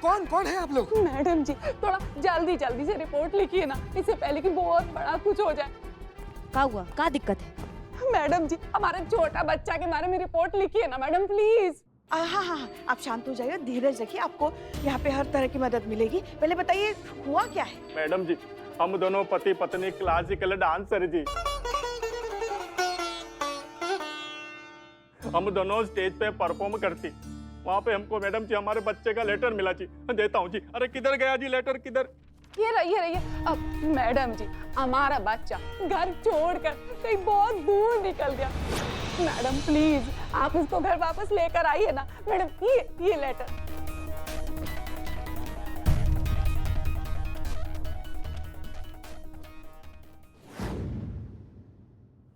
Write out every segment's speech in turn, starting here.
कौन कौन है आप लोग? मैडम जी थोड़ा जल्दी जल्दी से रिपोर्ट लिखिए ना, इससे पहले कि बहुत बड़ा कुछ हो जाए। क्या हुआ, क्या दिक्कत है? मैडम जी हमारे छोटा बच्चा के बारे में रिपोर्ट लिखिए ना मैडम प्लीज। हाँ हाँ हाँ, आप शांत हो जाइए, धीरज रखिए, आपको यहाँ पे हर तरह की मदद मिलेगी। पहले बताइए हुआ क्या है? मैडम जी हम दोनों पति पत्नी क्लासिकल डांसर जी। हम दोनों स्टेज पे परफॉर्म करती, वहाँ पे हमको मैडम जी हमारे बच्चे का लेटर मिला जी। देता हूँ जी। अरे किधर गया जी लेटर, किधर? ये रहिए। अब मैडम जी हमारा बच्चा घर छोड़कर कहीं बहुत दूर निकल गया। मैडम प्लीज आप उसको घर वापस लेकर आइए ना। मैडम ये लेटर।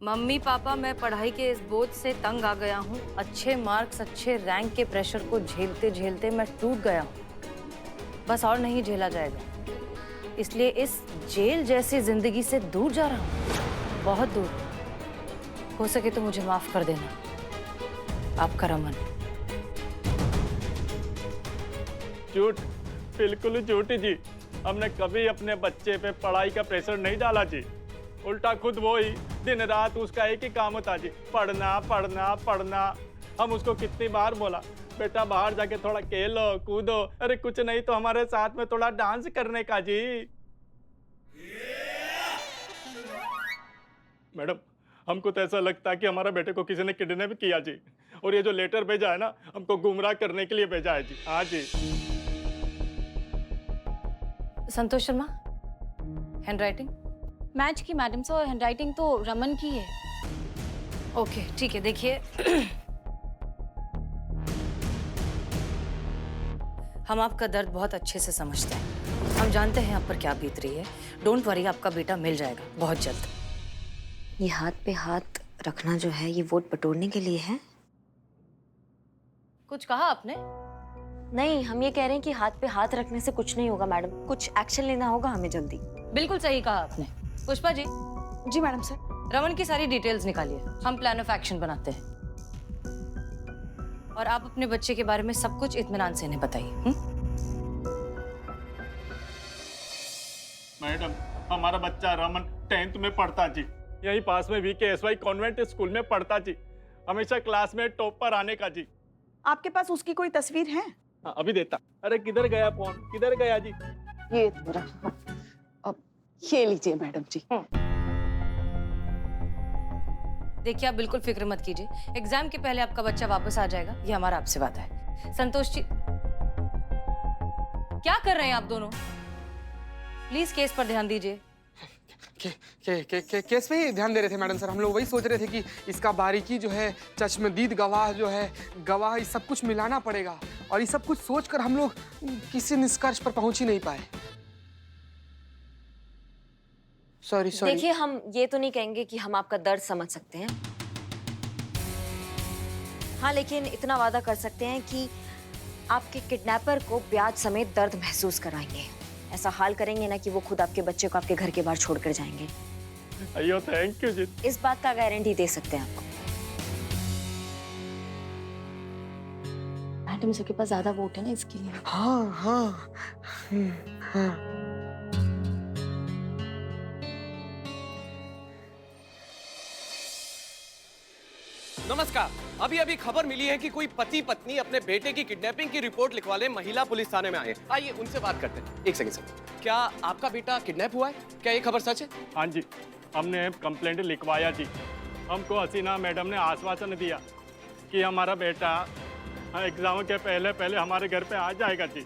मम्मी पापा, मैं पढ़ाई के इस बोझ से तंग आ गया हूँ। अच्छे मार्क्स, अच्छे रैंक के प्रेशर को झेलते झेलते मैं टूट गया हूँ। बस और नहीं झेला जाएगा, इसलिए इस जेल जैसी जिंदगी से दूर जा रहा हूँ, बहुत दूर। हो सके तो मुझे माफ कर देना। आपका रमन। झूठ, बिल्कुल झूठ जी। हमने कभी अपने बच्चे पे पढ़ाई का प्रेशर नहीं डाला जी। उल्टा खुद वो ही दिन रात उसका एक ही काम होता जी, पढ़ना पढ़ना पढ़ना। हम उसको कितनी बार बोला बेटा बाहर जाके थोड़ा खेलो कूदो, अरे कुछ नहीं तो हमारे साथ में थोड़ा डांस करने का जी। मैडम हमको तो ऐसा लगता है कि हमारा बेटे को किसी ने किडनैप किया जी, और ये जो लेटर भेजा है ना हमको गुमराह करने के लिए भेजा है जी। हाँ जी। संतोष शर्मा, हैंडराइटिंग? मैच की मैडम से, और हैंडराइटिंग तो रमन की है। ओके ठीक है। देखिए हम आपका दर्द बहुत अच्छे से समझते हैं। हम जानते हैं आप पर क्या बीत रही है। डोंट वरी, आपका बेटा मिल जाएगा बहुत जल्द। ये हाथ पे हाथ रखना जो है, ये वोट बटोरने के लिए है? कुछ कहा आपने? नहीं, हम ये कह रहे हैं कि हाथ पे हाथ रखने से कुछ नहीं होगा मैडम, कुछ एक्शन लेना होगा हमें जल्दी। बिल्कुल सही कहा आपने। पुष्पा जी। जी मैडम सर। रमन की सारी डिटेल्स निकालिए, हम प्लान ऑफ एक्शन बनाते हैं। और आप अपने बच्चे के बारे में सब कुछ इत्मीनान से इन्हें बताइए। मैडम हमारा बच्चा रमन 10th में पढ़ता जी, यहीं पास में VKSY कॉन्वेंट स्कूल में पढ़ता जी, हमेशा क्लास में टॉप पर आने का जी। आपके पास उसकी कोई तस्वीर है? हाँ, अभी देता। अरे किधर गया फोन, किधर गया जी? ये अब ये लीजिए मैडम जी। देखिए आप बिल्कुल फिक्र मत कीजिए, एग्जाम के पहले आपका बच्चा वापस आ जाएगा, ये हमारा आपसे वादा है। संतोष जी, क्या कर रहे हैं आप दोनों? प्लीज केस पर ध्यान दीजिए। केस पे ही ध्यान दे रहे थे मैडम सर। हम लोग वही सोच रहे थे कि इसका बारीकी जो है, चश्मदीद गवाह जो है, गवाह, ये सब कुछ मिलाना पड़ेगा। और ये सब कुछ सोचकर हम लोग किसी निष्कर्ष पर पहुंच ही नहीं पाए। सॉरी। देखिए, हम ये तो नहीं कहेंगे कि हम आपका दर्द समझ सकते हैं। हाँ, लेकिन इतना वादा कर सकते हैं कि आपके किडनैपर को ब्याज समेत दर्द महसूस कराएंगे। ऐसा हाल करेंगे ना कि वो खुद आपके बच्चे को आपके घर के बाहर छोड़कर जाएंगे। अयो थैंक यू जी। इस बात का गारंटी दे सकते हैं आपको। मैडम सबके पास ज्यादा वोट है ना, इसके लिए। हाँ हाँ हाँ। नमस्कार। अभी अभी खबर मिली है कि कोई पति पत्नी अपने बेटे की किडनैपिंग की रिपोर्ट लिखवाने महिला पुलिस थाने में आए। आइए उनसे बात करते हैं। एक सेकंड सर, क्या आपका बेटा किडनैप हुआ है? क्या ये खबर सच है? हाँ जी, हमने कंप्लेंट लिखवाया जी। हमको हसीना मैडम ने आश्वासन दिया कि हमारा बेटा एग्जाम के पहले पहले हमारे घर पे आ जाएगा जी।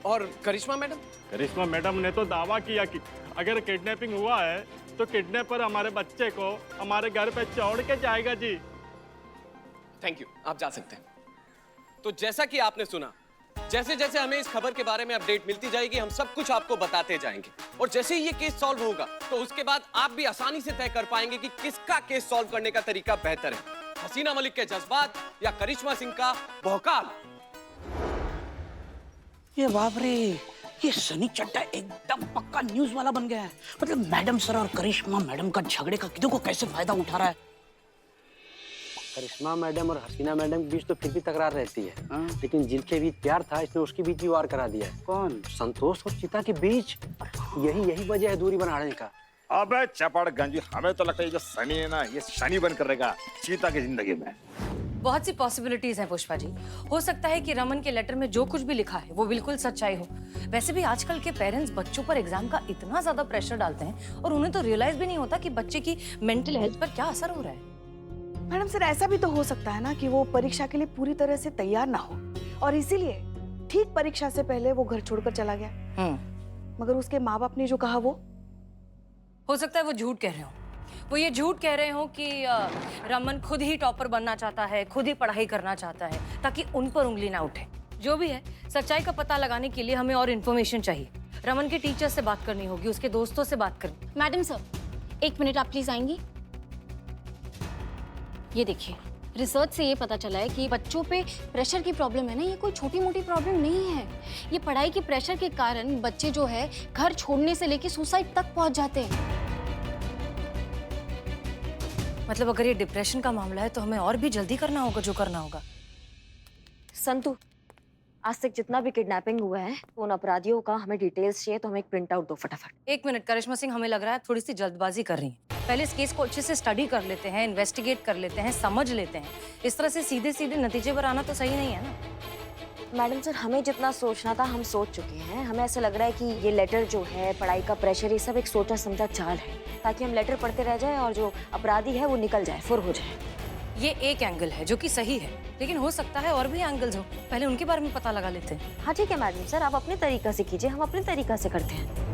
और करिश्मा मैडम? करिश्मा मैडम ने तो दावा किया कि अगर किडनैपिंग हुआ है तो किडनैपर हमारे बच्चे को हमारे घर पे छोड़ के जाएगा जी। थैंक यू, आप जा सकते हैं। तो जैसा कि आपने सुना, जैसे जैसे हमें इस खबर के बारे में अपडेट मिलती जाएगी, हम सब कुछ आपको बताते जाएंगे। और जैसे ही ये केस सॉल्व होगा तो उसके बाद आप भी आसानी से तय कर पाएंगे कि किसका केस सॉल्व करने का तरीका बेहतर है, हसीना मलिक के जज्बात या करिश्मा सिंह का भौकाल। ये बाप रे, ये सनी चड्ढा एकदम पक्का न्यूज वाला बन गया है। मतलब मैडम सर और करिश्मा मैडम का झगड़े का किधर को कैसे फायदा उठा रहा है। करिश्मा मैडम और हसीना मैडम के बीच तो फिर भी तकरार रहती है, हाँ? लेकिन जिनके बीच प्यार था इसने उसके बीच भी वार करा दिया है। कौन? संतोष और चिता के बीच। यही वजह है दूरी बनाने का। अबे चपड़गंज, हमें तो लगता है ये जो सनी है ना, ये शनि बन कर रहेगा चीता की जिंदगी में। बहुत सी पॉसिबिलिटीज हैं पुष्पा जी। हो सकता है कि रमन के लेटर में जो कुछ भी लिखा है वो बिल्कुल सच्चाई हो। वैसे भी आजकल के पेरेंट्स बच्चों पर एग्जाम का इतना ज्यादा प्रेशर डालते हैं और उन्हें तो रियलाइज भी नहीं होता कि बच्चे की मेंटल हेल्थ पर क्या असर हो रहा है। मैडम सर, ऐसा भी तो हो सकता है ना कि वो परीक्षा के लिए पूरी तरह से तैयार ना हो और इसीलिए ठीक परीक्षा से पहले वो घर छोड़कर चला गया। मगर उसके माँ बाप ने जो कहा वो हो सकता है वो झूठ कह रहे हो। वो ये झूठ कह रहे हो कि रमन खुद ही टॉपर बनना चाहता है, खुद ही पढ़ाई करना चाहता है ताकि उन पर उंगली ना उठे। जो भी है, सच्चाई का पता लगाने के लिए हमें और इन्फॉर्मेशन चाहिए। रमन के टीचर से बात करनी होगी, उसके दोस्तों से बात करनी। मैडम सर, 1 मिनट आप प्लीज आएंगी? ये देखिए, रिसर्च से ये पता चला है कि बच्चों पे प्रेशर की प्रॉब्लम है ना, ये कोई छोटी मोटी प्रॉब्लम नहीं है। ये पढ़ाई के प्रेशर के कारण बच्चे जो है घर छोड़ने से लेके सुसाइड तक पहुंच जाते हैं। मतलब अगर ये डिप्रेशन का मामला है तो हमें और भी जल्दी करना होगा जो करना होगा। संतु, आज तक जितना भी किडनैपिंग हुआ है उन अपराधियों का हमें डिटेल्स चाहिए, तो हमें एक प्रिंट आउट दो फटाफट। 1 मिनट करिश्मा सिंह, हमें लग रहा है थोड़ी सी जल्दबाजी कर रही हैं। पहले इस केस को अच्छे से स्टडी कर लेते हैं, इन्वेस्टिगेट कर लेते हैं, समझ लेते हैं। इस तरह से सीधे सीधे नतीजे पर आना तो सही नहीं है ना। मैडम सर, हमें जितना सोचना था हम सोच चुके हैं। हमें ऐसा लग रहा है कि ये लेटर जो है, पढ़ाई का प्रेशर, ये सब एक सोचा समझा चाल है ताकि हम लेटर पढ़ते रह जाए और जो अपराधी है वो निकल जाए, फुर हो जाए। ये एक एंगल है जो कि सही है, लेकिन हो सकता है और भी एंगल्स हो। पहले उनके बारे में पता लगा लेते हैं। हाँ ठीक है मैडम सर, आप अपने तरीका से कीजिए, हम अपने तरीका से करते हैं।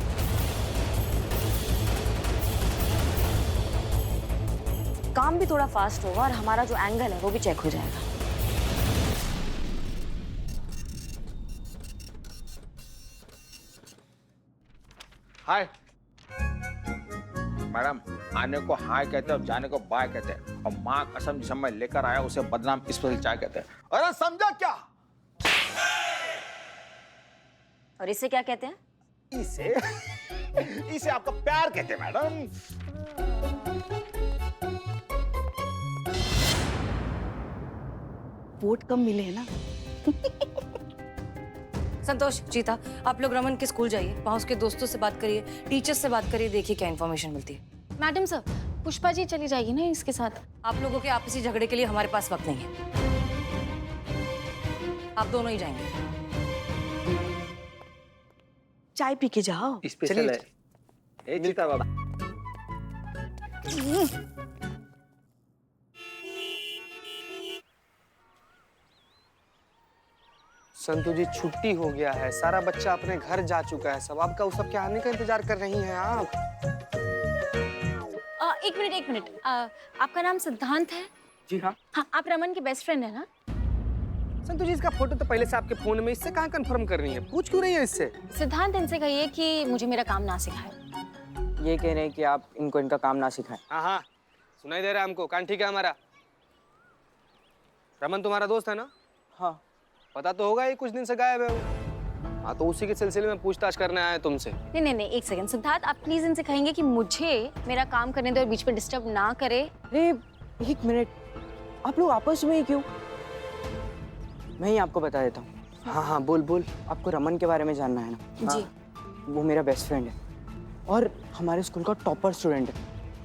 काम भी थोड़ा फास्ट होगा और हमारा जो एंगल है वो भी चेक हो जाएगा। हाय मैडम, आने को हाय कहते हैं और जाने को बाय कहते हैं, और माँ कसम जिसे मैं लेकर आया उसे बदनाम स्पेशल चाय कहते हैं। अरे समझा क्या? और इसे क्या कहते हैं? इसे आपका प्यार कहते हैं मैडम। वोट कम मिले हैं ना। संतोष, चीता, आप लोग रमन के स्कूल जाइए, वहाँ उसके दोस्तों से बात करिए, टीचर्स से बात करिए, देखिए क्या इन्फॉर्मेशन मिलती है। मैडम सर, पुष्पा जी चली जाएगी ना इसके साथ? आप लोगों के आपसी झगड़े के लिए हमारे पास वक्त नहीं है। आप दोनों ही जाएंगे। चाय पी के जाओ। स्पेशल है। ए चिता बाबा। संतु जी, छुट्टी हो गया है, सारा बच्चा अपने घर जा चुका है। सब आपका उस सब के आने का इंतजार कर रही हैं आप। 1 मिनट, आपका नाम सिद्धांत है? जी हाँ। हाँ, आप रमन के बेस्ट फ्रेंड है ना? संतु जी, इसका फोटो तो पहले से आपके फोन में, इससे कहाँ कंफर्म कर रही है? पूछ क्यों रही है इससे? सिद्धांत, इनसे कहिए कि मुझे मेरा काम ना सिखाए। ये कह रहे हैं कि आप इनको इनका काम ना सिखाएं। हाँ हाँ, सुनाई दे रहा है हमको, कान ठीक है हमारा। रमन तुम्हारा दोस्त है ना? हाँ। पता तो होगा ये कुछ दिन से गायब है वो। हाँ, तो उसी के सिलसिले में पूछताछ करने आए तुमसे। नहीं, 1 सेकंड सिद्धार्थ, आप प्लीज इनसे कहेंगे कि मुझे मेरा काम करने दे और बीच में डिस्टर्ब ना करे। अरे 1 मिनट, आप लोग आपस में ही क्यों? मैं ही आपको बता देता हूँ। हाँ हाँ, बोल बोल। आपको रमन के बारे में जानना है ना? जी। वो मेरा बेस्ट फ्रेंड है और हमारे स्कूल का टॉपर स्टूडेंट है।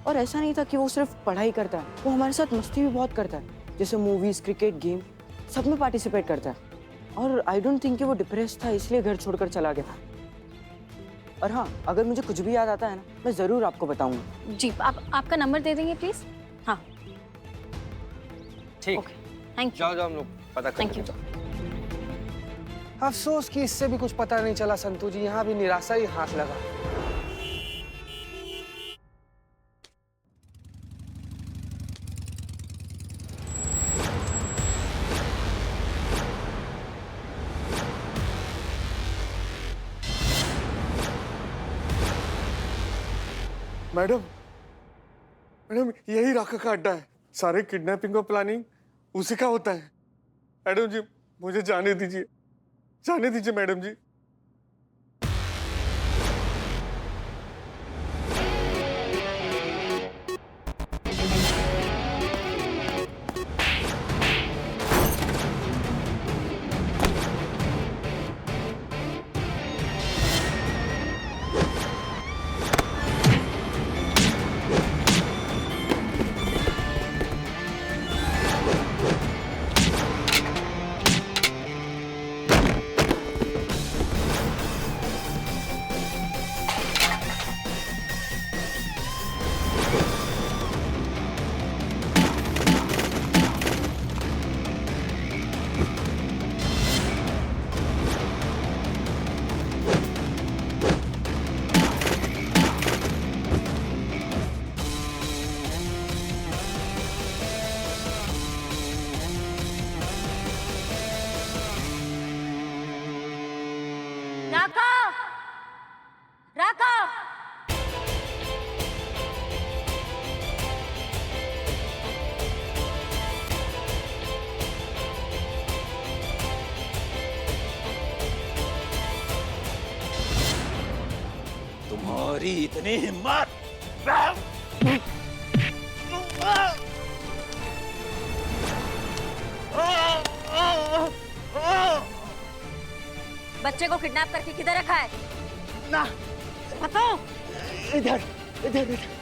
और ऐसा नहीं था कि वो सिर्फ पढ़ाई करता है, वो हमारे साथ मस्ती भी बहुत करता है, जैसे मूवीज, क्रिकेट, गेम, सब में पार्टिसिपेट करता है। और आई डोंट थिंक कि वो डिप्रेस था इसलिए घर छोड़कर चला गया। और हाँ, अगर मुझे कुछ भी याद आता है ना, मैं जरूर आपको बताऊंगा। जी, आप आपका नंबर दे देंगे प्लीज? हाँ ठीक। Okay, thank you. जाओ जाओ, हम लोग पता Thank करेंगे। you. अफसोस कि इससे भी कुछ पता नहीं चला संतु जी, यहाँ भी निराशा ही हाथ लगा। मैडम, मैडम, यही राका का अड्डा है। सारे किडनैपिंग का प्लानिंग उसी का होता है। मैडम जी, मुझे जाने दीजिए, जाने दीजिए मैडम जी। तुम्हारी इतनी हिम्मत! बच्चे को किडनैप करके किधर रखा है? ना, बताओ। इधर, इधर, इधर।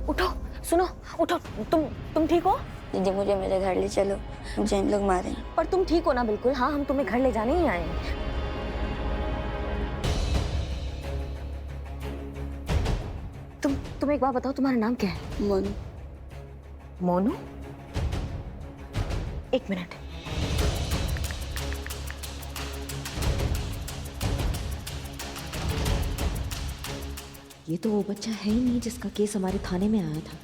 उठो, सुनो, उठो। तुम ठीक हो? दीदी मुझे मेरे घर ले चलो, मुझे इन लोग मारेंगे। पर तुम ठीक हो ना बिल्कुल? हाँ, हम तुम्हें घर ले जाने ही आए हैं। तुम एक बात बताओ, तुम्हारा नाम क्या है? मोनू। मोनू? एक मिनट। ये तो वो बच्चा है ही नहीं जिसका केस हमारे थाने में आया था।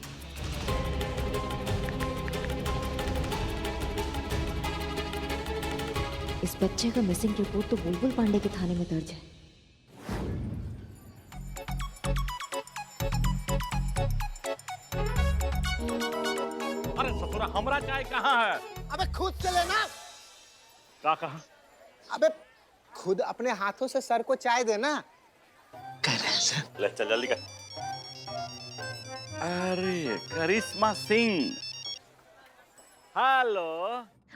इस बच्चे का मिसिंग रिपोर्ट तो बुलबुल पांडे के थाने में दर्ज है। अरे ससुरा, हमरा चाय कहाँ है? अबे खुद से लेना। का कहा? अबे खुद अपने हाथों से सर को चाय देना। कह रहे हैं सर। ले चल जल्दी कर। अरे करिश्मा सिंह, हेलो।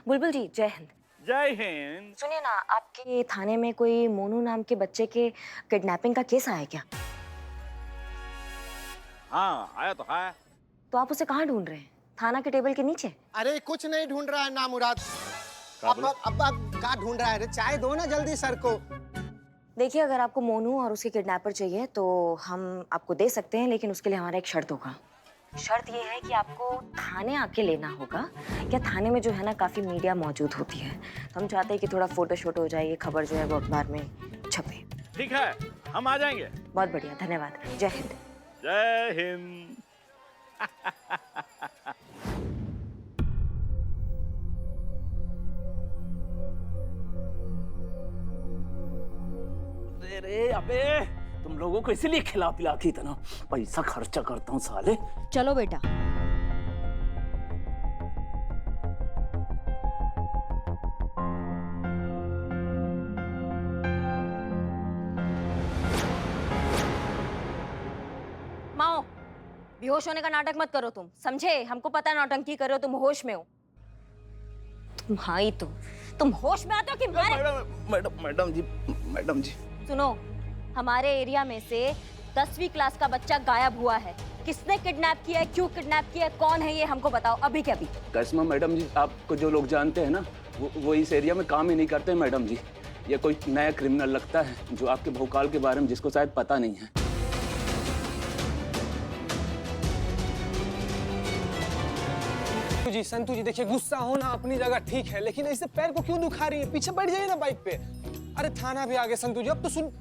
बुलबुल जी, जय हिंद। जय हिंद। सुनिए ना, आपके थाने में कोई मोनू नाम के बच्चे के किडनैपिंग का केस आया क्या? हाँ आया तो है। तो आप उसे कहाँ ढूंढ रहे हैं? थाना के टेबल के नीचे? अरे कुछ नहीं ढूंढ रहा है ना मुराद। अब क्या ढूंढ रहा है रे? चाय दो ना जल्दी सर को। देखिए, अगर आपको मोनू और उसके किडनैपर चाहिए तो हम आपको दे सकते हैं, लेकिन उसके लिए हमारा एक शर्त होगा। शर्त ये है कि आपको थाने आके लेना होगा। क्या थाने में जो है ना, काफी मीडिया मौजूद होती है, तो हम चाहते हैं कि थोड़ा फोटो शोटो हो जाए, ये खबर जो है वो अखबार में छपे। ठीक है, हम आ जाएंगे। बहुत बढ़िया, धन्यवाद। जय हिंद। जय हिंद। अरे अबे, तुम लोगों को इसीलिए खिला पिला के इतना पैसा खर्चा करता हूँ साले। चलो बेटा। माओ, बेहोश होने का नाटक मत करो तुम, समझे? हमको पता है नौटंकी कर रहे हो, तुम होश में हो। तुम हाँ ही तुम होश में आते हो कि मैडम जी। सुनो, हमारे एरिया में से 10वीं क्लास का बच्चा गायब हुआ है। किसने किडनैप किया है, क्यों किडनैप किया है, कौन है ये हमको बताओ अभी के अभी। करिश्मा मैडम जी, आपको जो लोग जानते हैं ना, वो इस एरिया में काम ही नहीं करते मैडम जी। ये कोई नया क्रिमिनल लगता है जो आपके भूकाल के बारे में जिसको शायद पता नहीं है। संतू जी देखिए, गुस्सा होना अपनी जगह ठीक है, लेकिन ऐसे पैर को क्यों दुखा रही है? पीछे बैठ जाइए ना बाइक पे। अरे थाना भी आ गया संतू जी, अब तो सुन।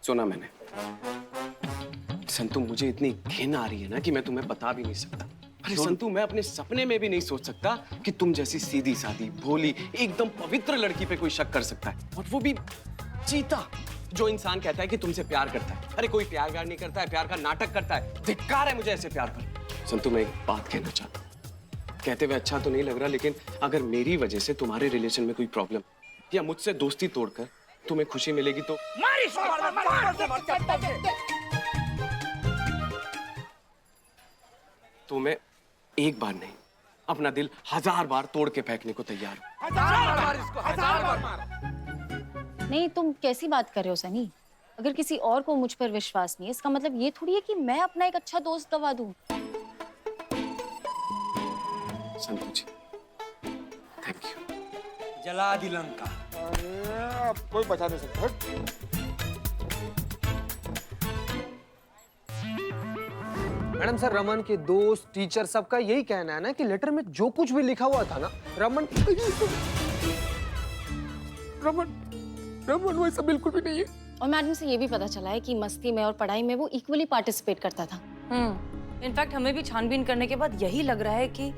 सुना मैंने। संतू, मुझे इतनी घिन आ रही है ना कि मैं तुम्हें बता भी नहीं सकता। अरे संतू, मैं अपने सपने में भी नहीं सोच सकता कि तुम जैसी सीधी सादी, भोली, एकदम पवित्र लड़की पे कोई शक कर सकता है, और वो भी चीता, जो इंसान कहता है कि तुमसे प्यार करता है। अरे कोई प्यार नहीं करता है, प्यार का नाटक करता है। धिक्कार है मुझे ऐसे प्यार पर। संतू, मैं एक बात कहना चाहता हूँ। कहते हुए अच्छा तो नहीं लग रहा, लेकिन अगर मेरी वजह से तुम्हारे रिलेशन में कोई प्रॉब्लम या मुझसे दोस्ती तोड़कर तुम्हें खुशी मिलेगी तो मैं एक बार नहीं, अपना दिल 1000 बार तोड़ के फेंकने को तैयार हूं। 1000 बार मार। नहीं, तुम कैसी बात कर रहे हो सनी? अगर किसी और को मुझ पर विश्वास नहीं है, इसका मतलब ये थोड़ी है कि मैं अपना एक अच्छा दोस्त गवा दूं। संतू जी, थैंक यू। जला दी लंका। अरे कोई बचा नहीं सकता। मैडम सर, रमन के दोस्त, टीचर, सबका यही कहना है ना कि लेटर में जो कुछ भी लिखा हुआ था ना, रमन वैसा बिल्कुल भी नहीं है। और मैडम से ये भी पता चला है कि मस्ती में और पढ़ाई में वो इक्वली पार्टिसिपेट करता था। इनफैक्ट हमें भी छानबीन करने के बाद यही लग रहा है कि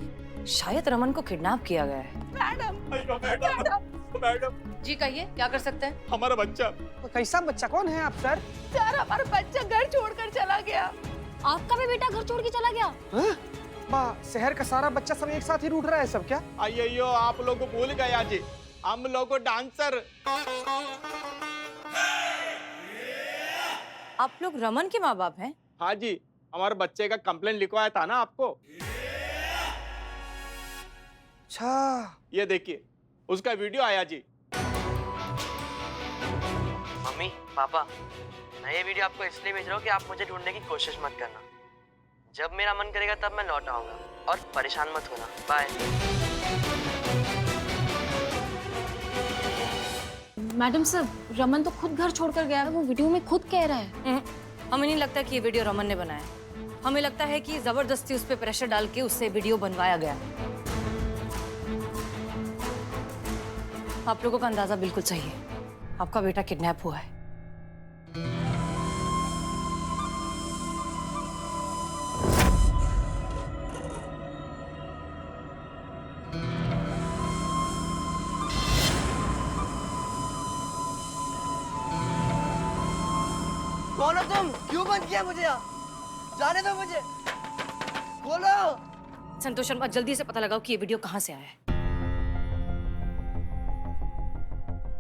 शायद रमन को किडनैप किया गया है। मैडम जी कहिए, क्या कर सकते हैं? हमारा बच्चा। तो कैसा बच्चा, कौन है आप सर? सर हमारा बच्चा घर छोड़कर चला गया। आपका भी बेटा घर छोड़ के चला गया? शहर का सारा बच्चा सब एक साथ ही रूठ रहा है सब क्या? अयो आप लोग को भूल गया जी, हम लोग को डांसर। आप लोग रमन के माँ बाप हैं? हाँ जी, हमारे बच्चे का कंप्लेंट लिखवाया था ना आपको। अच्छा, ये देखिए उसका वीडियो आया जी। मम्मी पापा, मैं ये वीडियो आपको इसलिए भेज रहा हूँ कि आप मुझे ढूंढने की कोशिश मत करना। जब मेरा मन करेगा तब मैं लौट आऊंगा, और परेशान मत होना। बाय। मैडम सर, रमन तो खुद घर छोड़कर गया है, वो वीडियो में खुद कह रहा है। हमें नहीं लगता कि ये वीडियो रमन ने बनाया। हमें लगता है कि जबरदस्ती उस पर प्रेशर डाल के उससे वीडियो बनवाया गया। आप लोगों का अंदाजा बिल्कुल सही है, आपका बेटा किडनैप हुआ है। कौन हो तुम? क्यों बंद किया मुझे यहाँ? जाने दो मुझे, बोलो। संतोष शर्मा, जल्दी से पता लगाओ कि ये वीडियो कहाँ से आया है।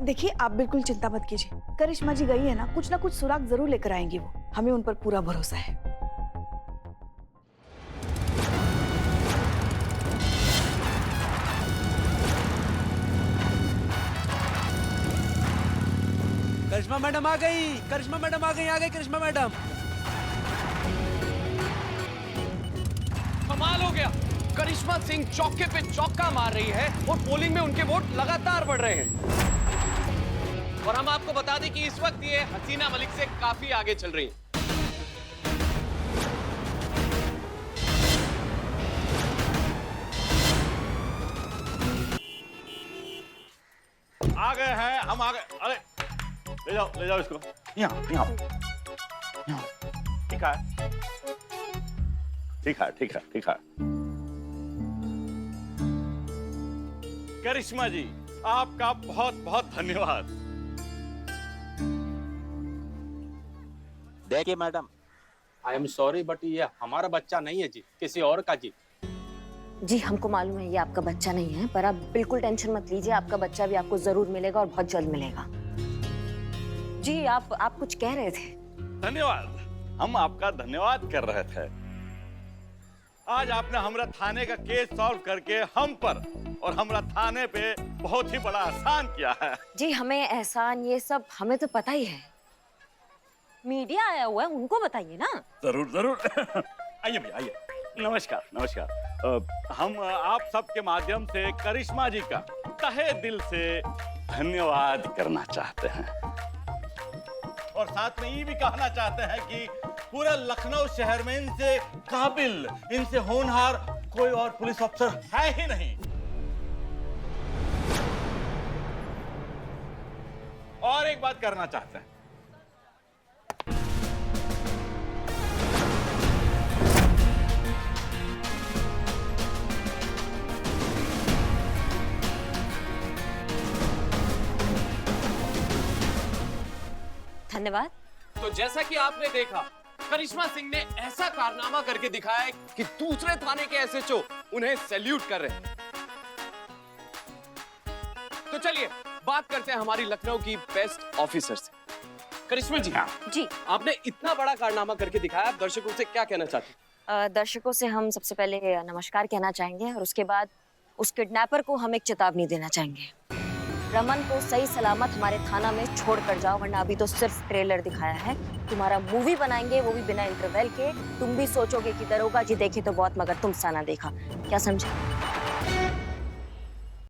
देखिए, आप बिल्कुल चिंता मत कीजिए। करिश्मा जी गई है ना कुछ सुराग जरूर लेकर आएंगी वो। हमें उन पर पूरा भरोसा है। करिश्मा मैडम आ गई, करिश्मा मैडम आ गई, करिश्मा मैडम। कमाल हो गया, करिश्मा सिंह चौके पे चौका मार रही है और पोलिंग में उनके वोट लगातार बढ़ रहे हैं। और हम आपको बता दें कि इस वक्त ये हसीना मलिक से काफी आगे चल रही है। आ गए हैं हम, आ गए। अरे ले जाओ इसको। यहाँ यहाँ यहाँ। ठीक है ठीक है ठीक है ठीक है। करिश्मा जी, आपका बहुत बहुत धन्यवाद। देखिए madam, I am sorry but ये हमारा बच्चा नहीं है जी, किसी और का जी। जी हमको मालूम है ये आपका बच्चा नहीं है, पर आप बिल्कुल टेंशन मत लीजिए, आपका बच्चा भी आपको जरूर मिलेगा और बहुत जल्द मिलेगा। जी आप कुछ कह रहे थे। धन्यवाद, हम आपका धन्यवाद कर रहे थे। आज आपने हमारा थाने का केस सॉल्व करके हम पर और हमारा थाने पे बहुत ही बड़ा आसान किया है। जी हमें एहसान ये सब हमें तो पता ही है, मीडिया आया हुआ है उनको बताइए ना। जरूर जरूर। आइए भैया आइए। नमस्कार नमस्कार। हम आप सबके माध्यम से करिश्मा जी का तहे दिल से धन्यवाद करना चाहते हैं और साथ में ये भी कहना चाहते हैं कि पूरे लखनऊ शहर में इनसे काबिल, इनसे होनहार कोई और पुलिस अफसर है ही नहीं। और एक बात करना चाहते हैं, धन्यवाद। तो जैसा कि आपने देखा, करिश्मा सिंह ने ऐसा कारनामा करके दिखाया कि दूसरे थाने के एसएचओ उन्हें सैल्यूट कर रहे हैं। तो चलिए बात करते हैं हमारी लखनऊ की बेस्ट ऑफिसर से। करिश्मा जी, जी आपने इतना बड़ा कारनामा करके दिखाया, आप दर्शकों से क्या कहना चाहते हैं? दर्शकों से हम सबसे पहले नमस्कार कहना चाहेंगे और उसके बाद उस किडनैपर को हम एक चेतावनी देना चाहेंगे। रमन को सही सलामत हमारे थाना में छोड़ कर जाओ, वरना अभी तो सिर्फ ट्रेलर दिखाया है, तुम्हारा मूवी बनाएंगे वो भी बिना इंटरवल के। तुम भी सोचोगे कि दरोगा जी देखे तो बहुत मगर तुम सा ना देखा। क्या समझे?